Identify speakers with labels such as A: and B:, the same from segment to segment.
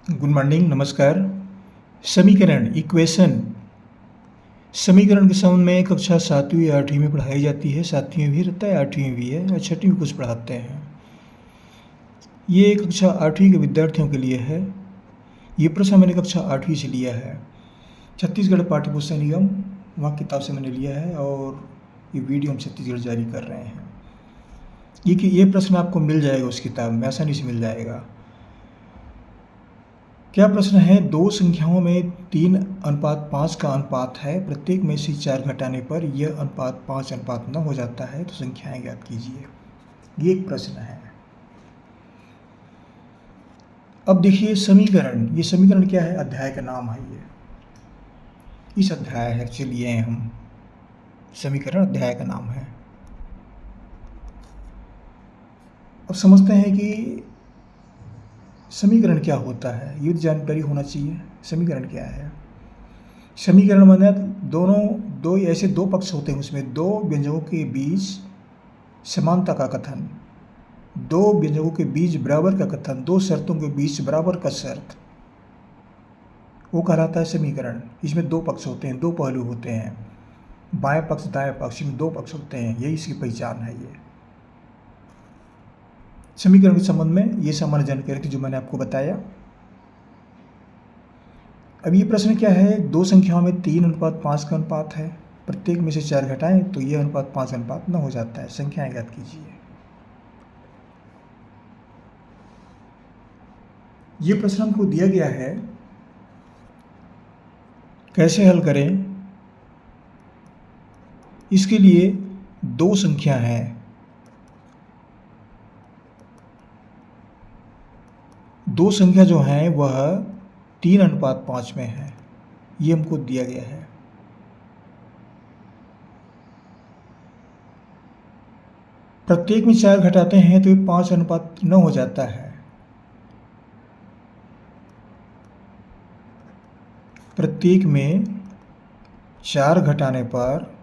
A: Good morning, नमस्कार। समीकरण equation समीकरण के संबंध में कक्षा 7वीं या 8वीं में पढ़ाई जाती है। 7वीं में भी रहता है, 8वीं में भी है और 6वीं में कुछ पढ़ाते हैं। ये कक्षा 8वीं के विद्यार्थियों के लिए है। ये प्रश्न मैंने कक्षा 8वीं से लिया है। छत्तीसगढ़ पाठ्य पुस्तक निगम वहाँ किताब से मैंने लिया है और ये वीडियो हम छत्तीसगढ़ जारी कर रहे हैं। ये प्रश्न आपको मिल जाएगा उस किताब में, आसानी से मिल जाएगा। क्या प्रश्न है? दो संख्याओं में 3:5 का अनुपात है, प्रत्येक में से 4 घटाने पर यह अनुपात 5:9 हो जाता है, तो संख्याएं ज्ञात कीजिए। ये एक प्रश्न है। अब देखिए समीकरण, ये समीकरण क्या है? अध्याय का नाम है ये। इस अध्याय है, चलिए हम समीकरण अध्याय का नाम है। अब समझते हैं कि समीकरण क्या होता है, ये जानकारी होना चाहिए। समीकरण क्या है? समीकरण माने दो ऐसे दो पक्ष होते हैं, उसमें दो व्यंजकों के बीच समानता का कथन, दो व्यंजकों के बीच बराबर का कथन, दो शर्तों के बीच बराबर का शर्त, वो कहलाता है समीकरण। इसमें दो पक्ष होते हैं, दो पहलू होते हैं, बाएं पक्ष दाएं पक्ष, में दो पक्ष होते हैं, यही इसकी पहचान है। ये समीकरण के संबंध में ये सामान्य जानकारी थी जो मैंने आपको बताया। अब ये प्रश्न क्या है? दो संख्याओं में 3:5 का अनुपात है, प्रत्येक में से 4 घटाएं तो यह अनुपात 5:9 हो जाता है। संख्याएं ज्ञात कीजिए। ये प्रश्न हमको दिया गया है, कैसे हल करें? इसके लिए दो संख्या है, दो संख्या जो है वह 3:5 में है, ये हमको दिया गया है। प्रत्येक में 4 घटाते हैं तो ये 5:9 हो जाता है। प्रत्येक में 4 घटाने पर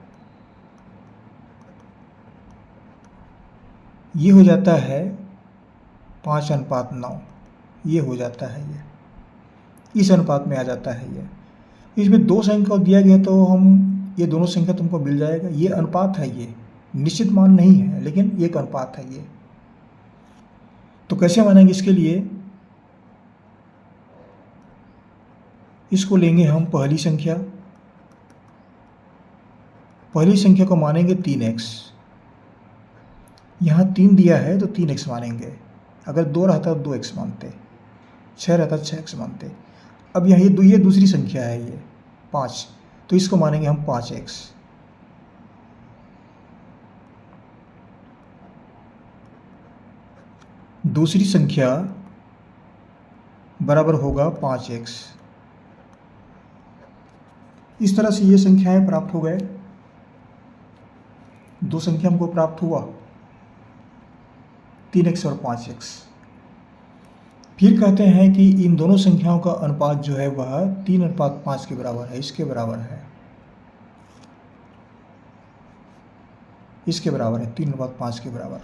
A: ये हो जाता है 5:9, ये हो जाता है, ये इस अनुपात में आ जाता है। ये इसमें दो संख्या दिया गया तो हम ये दोनों संख्या तुमको मिल जाएगा। ये अनुपात है, ये निश्चित मान नहीं है, लेकिन एक अनुपात है ये। तो कैसे मानेंगे? इसके लिए इसको लेंगे हम पहली संख्या, पहली संख्या को मानेंगे 3x। यहाँ 3 दिया है तो 3x मानेंगे, अगर 2 रहता तो 2x मानते, 6 रहता 6x मानते। अब यहाँ ये दूसरी संख्या है, ये 5, तो इसको मानेंगे हम 5x। दूसरी संख्या बराबर होगा 5x। इस तरह से ये संख्याएं प्राप्त हो गए, दो संख्या हमको प्राप्त हुआ, 3x और 5x। फिर कहते हैं कि इन दोनों संख्याओं का अनुपात जो है वह 3:5 के बराबर है, इसके बराबर है, इसके बराबर है, 3:5 के बराबर।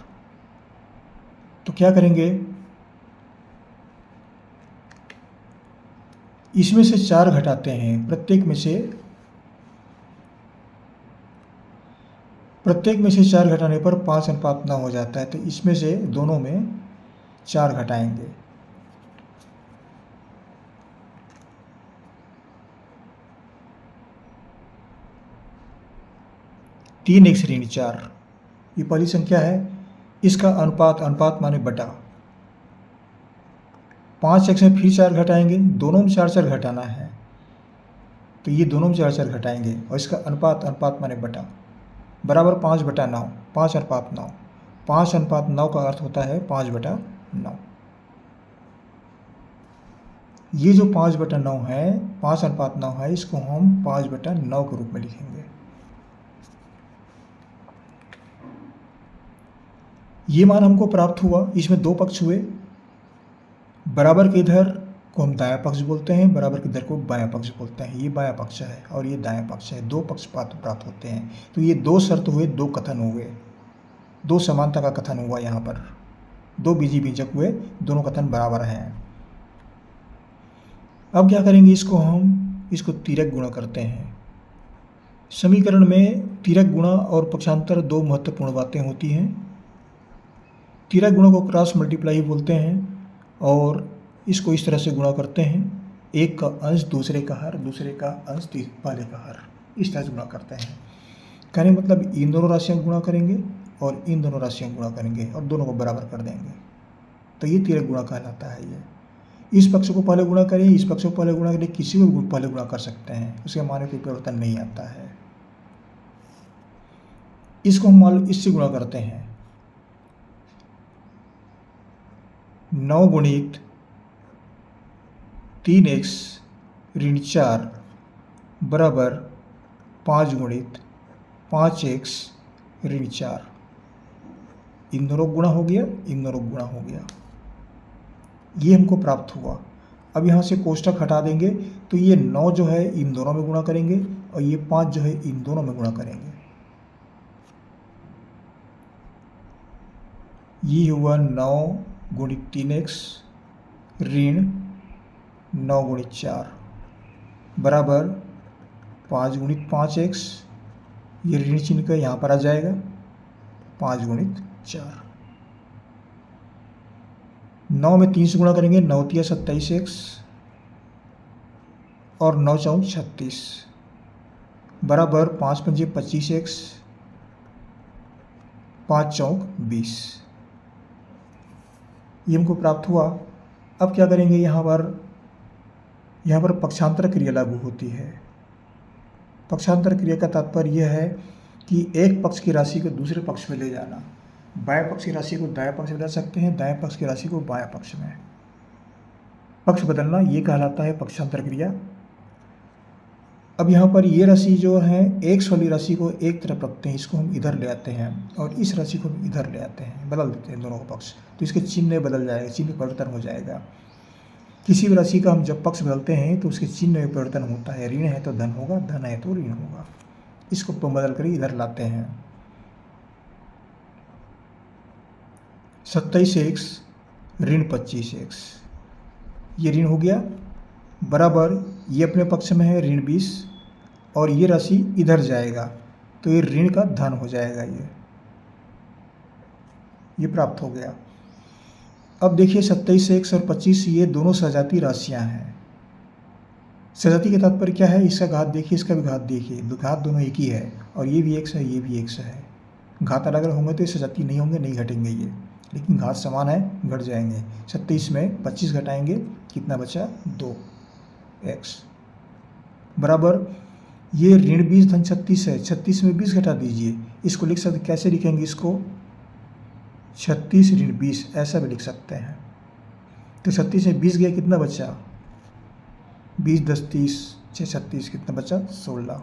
A: तो क्या करेंगे? इसमें से 4 घटाते हैं, प्रत्येक में से 4 घटाने पर 5:9 हो जाता है, तो इसमें से दोनों में 4 घटाएंगे। तीन एक ऋण 4, ये पहली संख्या है। इसका अनुपात माने बटा, 5x में फिर 4 घटाएंगे, दोनों में 4 घटाना है, तो ये दोनों में 4 घटाएंगे और इसका अनुपात माने बटा, बराबर 5/9, 5:9। 5:9 का अर्थ होता है 5/9। ये जो 5/9 है, 5:9 है, इसको हम 5/9 के रूप में लिखेंगे। ये मान हमको प्राप्त हुआ। इसमें दो पक्ष हुए, बराबर के इधर को हम दायां पक्ष बोलते हैं, बराबर के इधर को बायां पक्ष बोलते हैं। ये बायां पक्ष है और ये दायां पक्ष है, दो पक्ष प्राप्त होते हैं। तो ये दो शर्त हुए, दो कथन हुए, दो समानता का कथन हुआ। यहाँ पर दो बीजी बीजक हुए, दोनों कथन बराबर हैं। अब क्या करेंगे, इसको तिर्यक गुणा करते हैं। समीकरण में तिर्यक गुणा और पक्षांतर दो महत्वपूर्ण बातें होती हैं। तिर्यक गुणा को क्रॉस मल्टीप्लाई बोलते हैं और इसको इस तरह से गुणा करते हैं, एक का अंश दूसरे का हर, दूसरे का अंश पहले का हर, इस तरह से गुणा करते हैं। कहने मतलब इन दोनों राशियों को गुणा करेंगे और इन दोनों राशियों को गुणा करेंगे और दोनों को बराबर कर देंगे, तो ये तिर्यक गुणा कहलाता है। ये इस पक्ष को पहले गुणा करें, इस पक्ष को पहले गुणा करें, किसी को भी पहले गुणा कर सकते हैं, उसके मान में कोई परिवर्तन नहीं आता है। इसको हम मान लो इससे गुणा करते हैं, 9 गुणित 3x ऋण 4 बराबर 5 गुणित 5x ऋण 4। इन दोनों गुणा हो गया, इन दोनों गुणा हो गया, ये हमको प्राप्त हुआ। अब यहाँ से कोष्ठक हटा देंगे तो ये 9 जो है इन दोनों में गुणा करेंगे और ये 5 जो है इन दोनों में गुणा करेंगे। ये हुआ 9 गुणित 3x ऋण 9 गुणित 4 बराबर 5 गुणित 5x, ये ऋण चिन्ह का यहाँ पर आ जाएगा 5 गुणित 4। 9 में 3 से गुणा करेंगे, 9 तिया 27x और 9 चौक 36 बराबर 5 पंजे 25x, 5 चौक 20, ये हमको प्राप्त हुआ। अब क्या करेंगे, यहाँ पर पक्षांतर क्रिया लागू होती है। पक्षांतर क्रिया का तात्पर्य यह है कि एक पक्ष की राशि को दूसरे पक्ष में ले जाना। बाएं पक्ष की राशि को दाएं पक्ष में बदल सकते हैं, दाएं पक्ष की राशि को बाएं पक्ष में। पक्ष बदलना ये कहलाता है पक्षांतर क्रिया। अब यहाँ पर ये राशि जो है एक्स वाली राशि को एक तरफ रखते हैं, इसको हम इधर ले आते हैं और इस राशि को हम इधर ले आते हैं, बदल देते हैं दोनों को पक्ष, तो इसके चिन्ह बदल जाएगा, चिन्ह परिवर्तन हो जाएगा। किसी भी राशि का हम जब पक्ष बदलते हैं तो उसके चिन्ह में परिवर्तन होता है, ऋण है तो धन होगा, धन है तो ऋण होगा। इसको बदल कर इधर लाते हैं। 27x ऋण 25x, ये ऋण हो गया बराबर, ये अपने पक्ष में है ऋण 20 और ये राशि इधर जाएगा तो ये ऋण का धन हो जाएगा। ये प्राप्त हो गया। अब देखिए 27x और 25 ये दोनों सजाती राशियां हैं। सजाती का तात्पर्य क्या है, इसका घात देखिए, इसका भी घात देखिए, घात दोनों एक ही है और ये भी x है, ये भी x है। घात अलग अलग होंगे तो ये सजाती नहीं होंगे, नहीं घटेंगे ये, लेकिन घात समान है, घट जाएंगे। 27 में 25 घटाएंगे, कितना बचा 2x बराबर, ये ऋण 20 धन 36 है, 36 में 20 घटा दीजिए, इसको लिख सकते, कैसे लिखेंगे इसको, 36 ऋण 20 ऐसा भी लिख सकते हैं। तो 36 में 20 गया, कितना बचा 20 10 30 6 36, कितना बचा 16।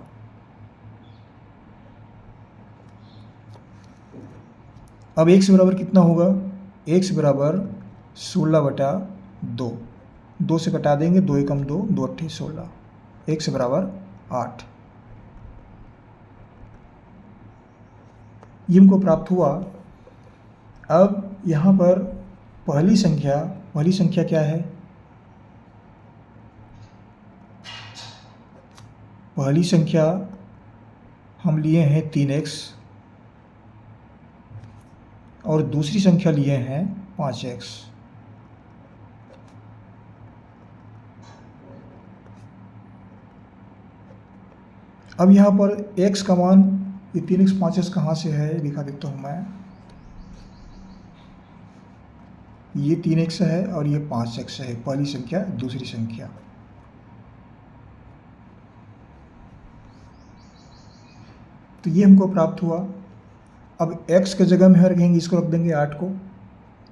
A: अब x बराबर कितना होगा, x बराबर 16/2, 2 से घटा देंगे, 2 एकम 2, 2 अट्ठे 16, x बराबर 8। ये हमको प्राप्त हुआ। अब यहाँ पर पहली संख्या क्या है, पहली संख्या हम लिए हैं 3x और दूसरी संख्या लिए हैं 5x। अब यहाँ पर x का मान, ये 3x 5x कहाँ से है दिखा देता हूँ मैं। ये 3x है और ये 5x है, पहली संख्या दूसरी संख्या। तो ये हमको प्राप्त हुआ। अब x के जगह में रखेंगे, इसको रख देंगे 8 को,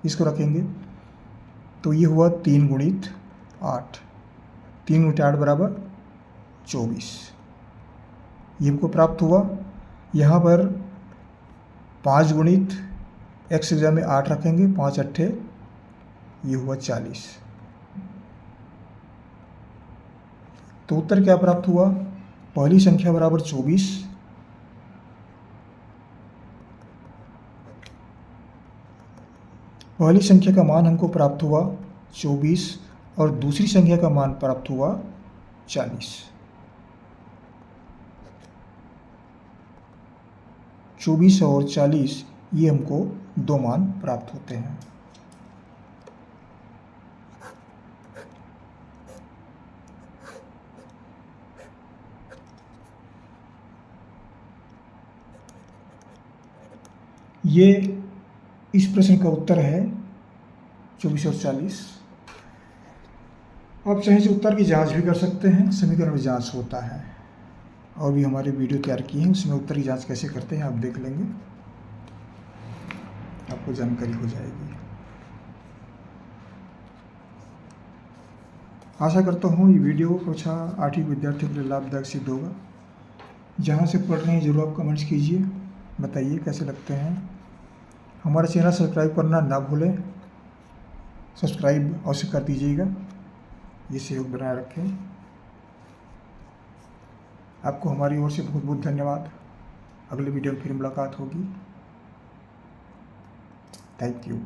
A: इसको रखेंगे तो ये हुआ 3 गुणित 8, 3 गुणित 8 बराबर 24, ये हमको प्राप्त हुआ। यहाँ पर 5 गुणित x के जगह में 8 रखेंगे, 5 अट्ठे, ये हुआ 40। तो उत्तर क्या प्राप्त हुआ, पहली संख्या बराबर 24, पहली संख्या का मान हमको प्राप्त हुआ 24 और दूसरी संख्या का मान प्राप्त हुआ 40। 24 और 40 ये हमको दो मान प्राप्त होते हैं। ये इस प्रश्न का उत्तर है 24 और 40। आप चाहें तो उत्तर की जांच भी कर सकते हैं, समीकरण में जांच होता है और भी हमारे वीडियो तैयार किए हैं, उसमें उत्तर की जांच कैसे करते हैं आप देख लेंगे, आपको जानकारी हो जाएगी। आशा करता हूँ ये वीडियो कक्षा 8वीं विद्यार्थियों के लिए लाभदायक सिद्ध होगा। जहाँ से पढ़ रहे हैं जरूर आप कमेंट्स कीजिए, बताइए कैसे लगते हैं। हमारा चैनल सब्सक्राइब करना ना भूलें, सब्सक्राइब अवश्य कर दीजिएगा, ये सहयोग बनाए रखें। आपको हमारी ओर से बहुत बहुत धन्यवाद। अगले वीडियो में फिर मुलाकात होगी। Thank you.